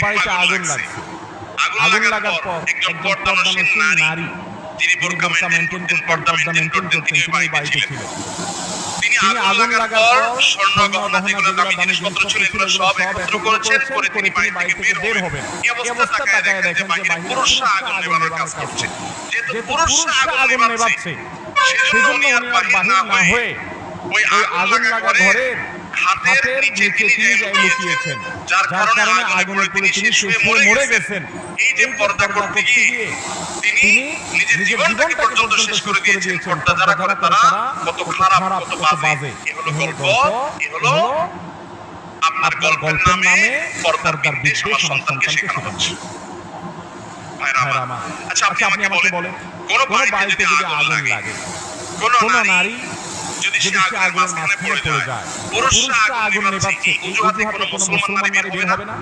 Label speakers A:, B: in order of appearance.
A: বাড়িতে আগুন লাগছে। আগুন লাগার পর একজন পর্দানসীন নারী, তিনি বোরকা মেইনটেইন করতেন, পর্দা মেইনটেইন করতেন, তিনি ওই বাড়িতে ছিলেন। তিনি আগুন লাগার পর স্বর্ণ গহনা যেগুলো দামি জিনিসপত্র ছিল এগুলো সব একত্র করেছেন, করে তিনি বাড়ি থেকে বের হবেন। এই অবস্থা তাকায় দেখেন যে বাহিরে পুরুষরা আগুন নেভানোর কাজ করছে। যেহেতু পুরুষরা আগুন নেভাচ্ছে, সেজন্য উনি আর বাহির না হয়ে ওই আগুন লাগা ঘরের হাতের নিচে তিনি লুকিয়েছেন, যার কারণে আগুনে পুড়ে তিনি শুয়ে মরে গেছেন। এই যে পর্দা করতে গিয়ে তিনি নিজের জীবনটাকে পর্যন্ত শেষ করে দিয়েছেন। পর্দা যারা করে তারা কত খারাপ, কত বাজে। এ হলো গল্প, এ হলো আপনার গল্পের নামে পর্দার বিদ্বেষ আমার সন্তানকে শেখানো হচ্ছে। ভাইরা আমার, আচ্ছা আপনি আমাকে বলেন, কোন বাড়িতে যদি আগুন লাগে, কোন নারী যদি সে আগুনের মাঝখানে পড়ে যায়, পুরুষরা আগুন নেভাচ্ছে, এই অজুহাতে কোনো মুসলমান নারী বের হবে না?